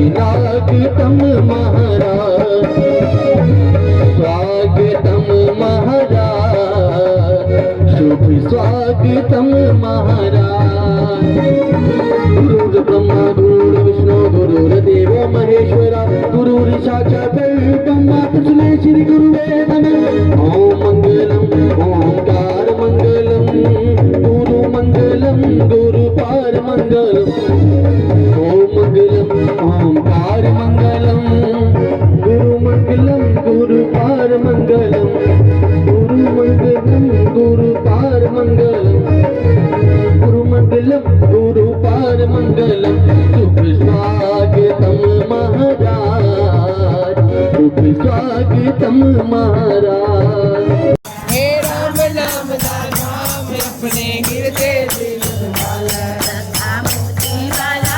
स्वागतम महाराज, स्वागतम महाराज, शुभ स्वागतम महाराज। गुरुर् ब्रह्मा गुरुर्विष्णु गुरुर्देवो महेश्वरा, गुरुर् साक्षात् परब्रह्म तस्मै श्री गुरुवे नमः। ओम मंगलम ओंकार मंगलम, गुरु मंगलम गुरुपार मंगलम। ओम मंगलम ओंकार मंगलम, गुरु मंगलम गुरुपार मंगलम। गुरु मंगलम गुरुपार मंगलम, गुरु मंगलम गुरुपार मंगलम। शुभ स्वागतम महाराज, शुभ स्वागतम महाराज। हे राम नाम नाम अपने गिरते दिल वाला, रखा मुक्ति वाला,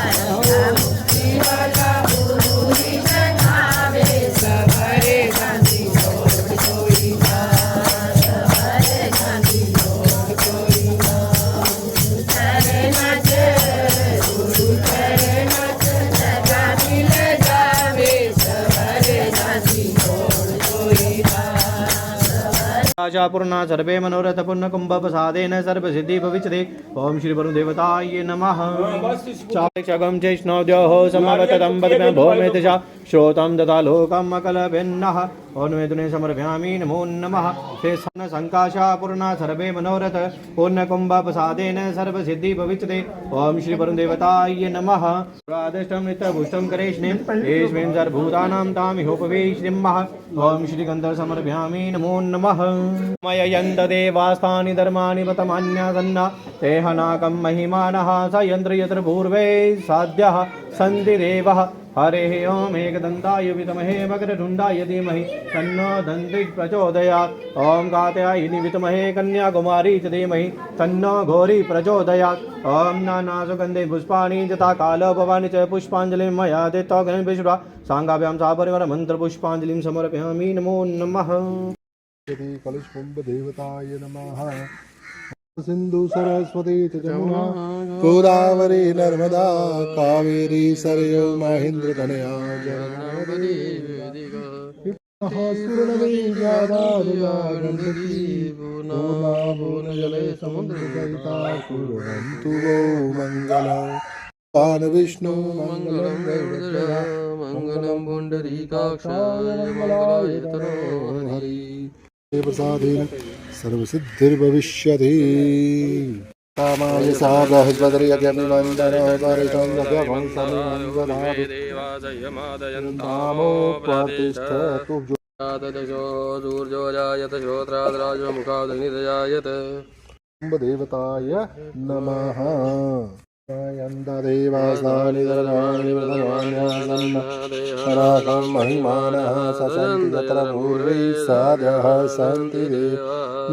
रखा मुक्ति वाला। गुरु ही चढ़ावे सबरे गांधी छोड़ कोई ना, सबरे गांधी छोड़ कोई ना। चरण गुरु चरण जगा मिल जावे सबरे गांधी छोड़ कोई ना। आशा पूर्णा सर्वे मनोरथ पूर्ण कुंभ प्रसादेन सर्व सिद्धि भविष्यति। ओम श्री वरुण देवताय नमः। चाक्षगम चैष्णोद्योः समावततं पद्म भौमेतशा श्रोतं दता लोकम् अकलभिन्नः। ओन्वेदने समर्पयामि नमो नमः। शेषन संकाशा पूर्णा सर्वे मनोरथ पूर्ण कुंभ प्रसादेन सर्व सिद्धि भविष्यति। ओम श्री वरुण देवताय नमः। प्रादिष्टं नित्यभुष्टं करेष्णिं येष्मिन् सर्वभूतानां तामिहोपवेश्निमः। ओम श्री गन्धर्व समर्पयामि नमो नमः। मययन्त देवास्तानि धर्माणि पतमान्यासन्ना तेहनाकं महिमानः स यन्त्र यत्र पूर्वे साध्यः सन्ति देवः। हरेः ओम एकदन्ताय विद्महे वक्रतुण्डाय धीमहि तन्नो दन्तिः प्रचोदयात्। ओम कात्यायिनि विद्महे कन्याकुमारी च धीमहि तन्नो घोरी प्रचोदयात्। ओम नानासुगन्धे पुष्पाणि यथा कालोपवानि च पुष्पाञ्जलिं मया दत्ताग्निर्विश्वा साङ्गाभ्यां सापरिवार मन्त्रपुष्पाञ्जलिं समर्पयामि नमो नमः। कलश कुंभ देवताय नमः। सिंधु सरस्वती जमुना गोदावरी नर्मदा कावेरी सरयू महेंद्र तनया जले समुद्र कुर्वन्तु वो मंगलम्। पान विष्णु मंगलम मंगलम पुंडरीकाक्षाय मंगलाय तनोहरि। प्रसादेन सर्वसिद्धिर्भविष्यति। कामाय साधस्वदर्यज्ञमिमन्दरः परितं जगवंसमिमन्दधातु देवाजयमादयन्तामो प्रतिष्ठतु। दशो सूर्यो जायत श्रोत्राद्राजो मुखादग्निर्जायत। देवताय नमः। देवास्तानि धर्माणि प्रथमान्यासन्न पराकं महिमानः ससन्ति तत्र पूर्वे साध्यः सन्ति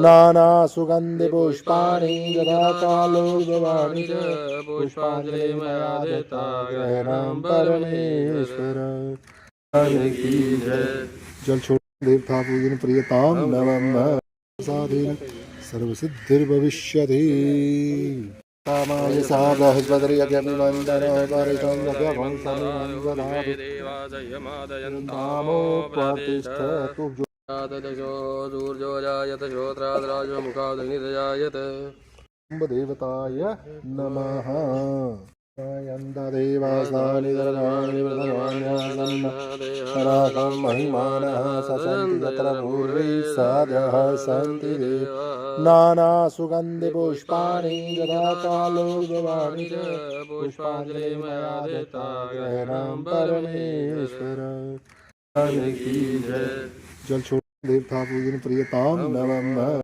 नानासुगन्धि पुष्पाणि यथा कालोद्भवानि च पुष्पाञ्जलिं मया दत्ता ग्रहणं परमेश्वर। जल छोड़ देवता पूजन प्रियतां नमः। प्रसादेन सर्वसिद्धिर्भविष्यति। कामाय साधस्वदर्यज्ञमिमन्दरः परितं जगवंसमिमन्दधातु देवाजयमादयन्तामो प्रतिष्ठतु। दशो सूर्यो जायत श्रोत्राद्राजो मुखादग्निर्जायत। देवताय नमः। देवास्तानि धर्माणि प्रथमान्यासन्न पराकं महिमानः ससन्ति तत्र पूर्वे साध्यः सन्ति नानासुगन्धि पुष्पाणि यथा कालोद्भवानि च पुष्पाञ्जलिं मया दत्ता ग्रहणं परमेश्वर। जल छोड़ देवता पूजन प्रियतां नमः।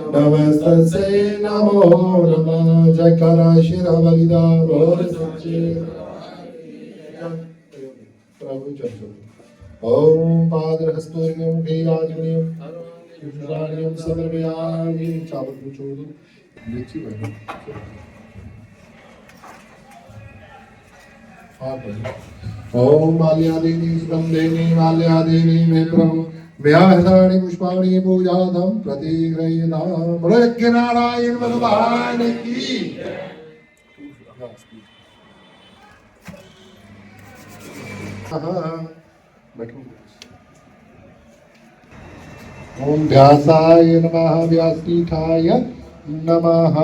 नमस्तस्यै नमो नमः। जयकारा शिरा बलिदा बोल सच्चे प्रभु चलो। ओम पादहस्तोर्यं मुखे राजनीयं इंद्राणियम सर्वयामि चावल पूछो लीची भाई हाँ भाई ओम माल्यादेवी सुगंधेनी माल्यादेवी मे प्रभु व्याहृतानि पुष्पाणि पूजार्थं प्रतिगृह्यताम् बोलो यज्ञ नारायण भगवान की बैठो ओम व्यासाय नमः व्यासपीठाय नमः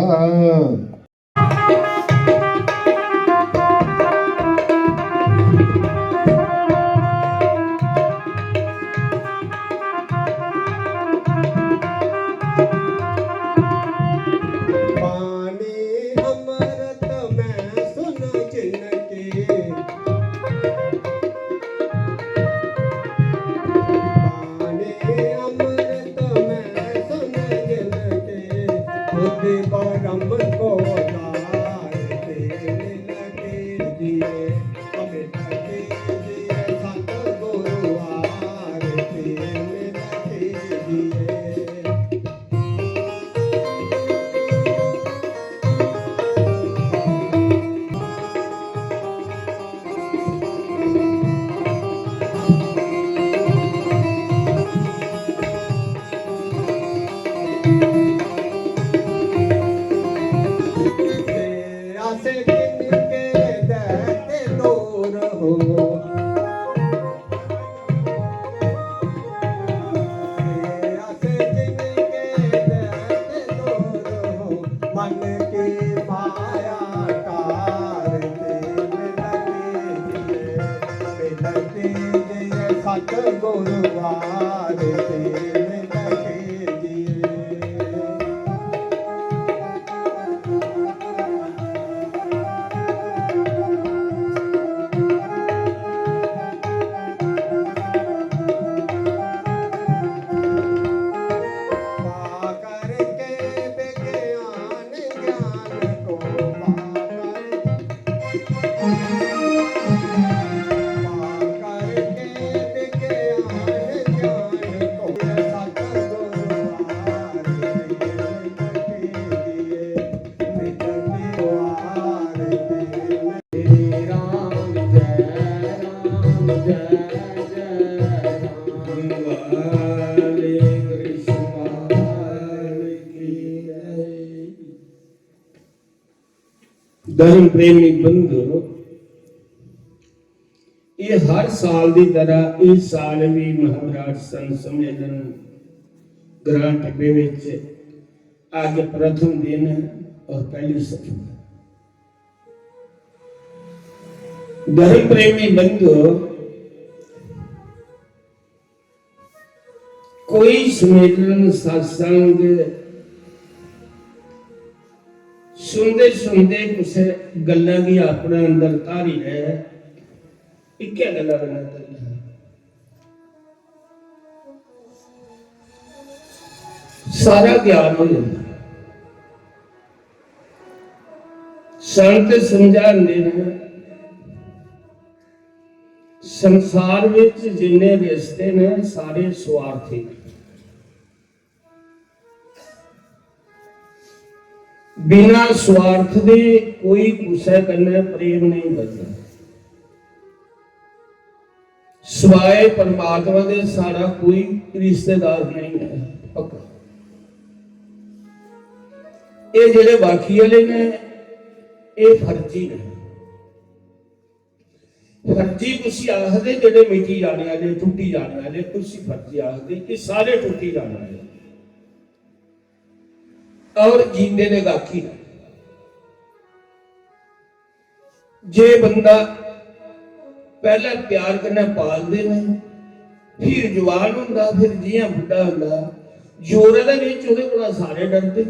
धर्म प्रेमी बंधु ये हर साल की तरह इस साल भी महाराज संत सम्मेलन ग्रां टिब्बे विच आज प्रथम दिन और पहली सभा। धर्म प्रेमी बंधु कोई सम्मेलन सत्संग सुनते सुनते कुछ गल्लां की अपने अंदर तारी है इक्के गल्लां सारा ज्ञान हो जाता। संत समझाते हैं संसार विच जिन्ने रिश्ते ने सारे स्वार्थी बिना स्वार्थ दे कोई कुसै कन्नै प्रेम नहीं बनता। सिवाय परमात्मा दे सारा कोई रिश्तेदार नहीं है पक्का। ये जेडे बाकी वाले ने ये फर्जी ने फर्जी कुछ आखदे जेडे मिटी जाने वाले टुटी जाने वाले कुछ फर्जी आखदे कि सारे टुटी जाने वाले और जींदे ने बाकी जे बंदा पहले प्यार करना पालते हैं फिर जवान होंदा फिर जियां बुढ़ा होंदा जोर को सारे डरते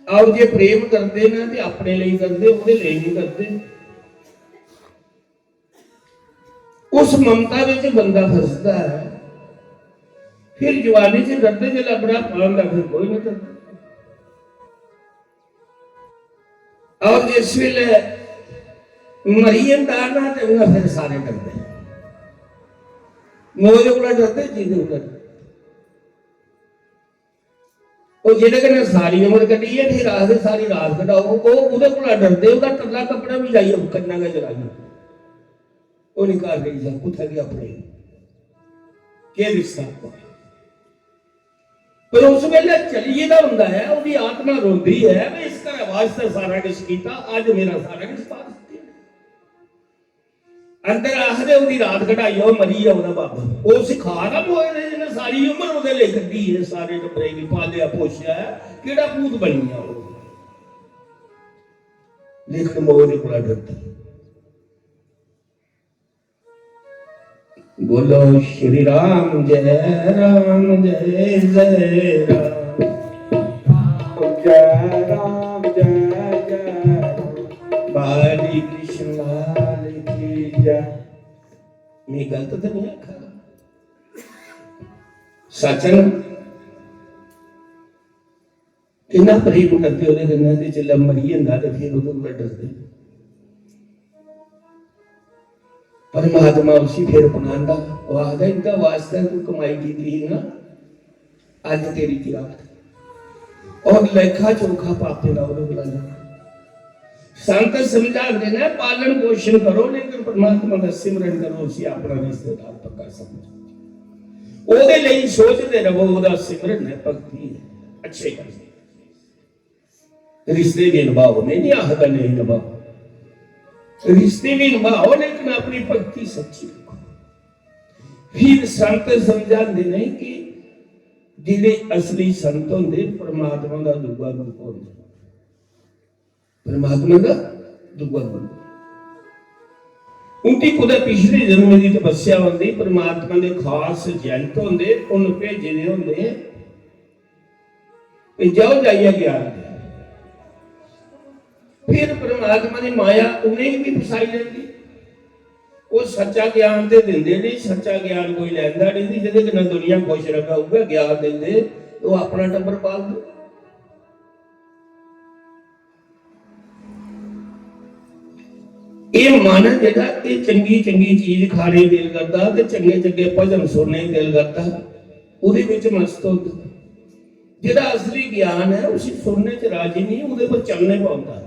और जे प्रेम करते ना तो अपने लिए करते वो नहीं करते। उस ममता में बंदा फसदा है फिर जवानी से डरते जब अपना पाऊंगा फिर कोई नहीं करता। और जिस वेले मरियम दाना तो फिर सारे डरते मोह को डरते जी को ਜਿਹਦੇ ਕਨੇ ਸਾਰੀ ਉਮਰ ਕੱਢੀ ਹੈ ਫਿਰ ਆਖਦੇ ਸਾਰੀ ਰਾਤ ਕਢਾਓ ਉਹਦੇ ਕੋਲ ਡਰਦੇ ਉਹਦਾ ਟੱਲਾ ਕੱਪੜਾ ਵੀ ਲਾਈਏ ਕੰਨਾਂ ਦਾ ਜਲਾਈਏ ਉਹ ਨਹੀਂ ਕਰ ਰਹੀ ਜਾਂ ਕੁੱਥੇ ਗਿਆ ਆਪਣੇ ਕੀ ਰਿਸ਼ਤਾ ਪਰ ਉਸ ਵੇਲੇ ਚਲੀਏ ਦਾ ਹੁੰਦਾ ਹੈ ਉਹਦੀ ਆਤਮਾ ਰੋਂਦੀ ਹੈ ਵੀ ਇਸ ਘਰ ਵਾਸਤੇ ਸਾਰਾ ਕੁਝ ਕੀਤਾ ਅੱਜ ਮੇਰਾ ਸਾਰਾ ਕੁਝ ਪਾ ਦਿੱਤਾ ਅੰਦਰ ਆਖਦੇ ਉਹਦੀ ਰਾਤ ਕਢਾਈ ਉਹ ਮਰੀ ਆ ਉਹਦਾ ਬਾਬਾ ਉਹ ਸਿਖਾ ਨਾ ਹੋਏ ਨੇ ਜਿਹਨੇ ਸਾਰੀ ਉਮਰ ਉਹਦੇ ਲਈ ਕੱਢੀ ਹੈ ਸਾਰੇ ਟੱਬਰੇ ਵੀ ਪਾਲਿਆ ਪੋਸ਼ਿਆ ਕਿਹੜਾ ਭੂਤ ਬਣੀ ਆ ਉਹ ਲੇਕਿਨ ਮੋਹ ਦੇ ਕੋਲ ਡਰਦੀ बोलो श्री राम जय जय राम जय राम जय जय बाली कृष्ण लाल की जय मैं गलत तो नहीं आखा सचन किन्ना परी को डरते होते गन्ना ते चला मरी जंदा ते फिर उदों डरदे परमात्मा उसी फिर अपनांदा वो आखदा इनका वास्ता तू कमाई की थी ना आज तेरी की रात और लेखा चोखा पापे ना उन्हें बुलाना संत समझा देना पालन पोषण करो लेकिन परमात्मा का सिमरन करो उसी अपना रिश्तेदार पक्का समझो ओदे लिए सोचते रहो ओदा सिमरन है भक्ति है अच्छे कर रिश्ते भी निभाओ नहीं आखदा नहीं निभाओ रिश्ते भी निभाओ लेकिन अपनी भक्ति सच्ची रखो फिर संत समझाते नहीं कि जिहड़े असली संत होंदे परमात्मा का दूआ रूप होंदा परमात्मा का दूआ रूप उनकी कुदै पिछले जन्म की तपस्या होंदी परमात्मा के खास एजेंट होंदे उन भेजे दे होंदे जाओ जाइए ज्ञान फिर परमात्मा की माया उन्हें भी फसाई लेती वो सच्चा ज्ञान तो देंदे नहीं सच्चा ज्ञान कोई लैंदा नहीं जिहदे कन्नै दुनिया खुश रखा ज्ञान देंदे तो अपना टब्बर पाल दो ये मन जेड़ा ये चंगी चंगी चीज खाने दिल करता ते चंगे चंगे भजन सुनने दिल करता उहदे विच मस्त होंदा जेड़ा असली ज्ञान है उसी सुनने च राजी नहीं उहदे पर चलने पाउंदा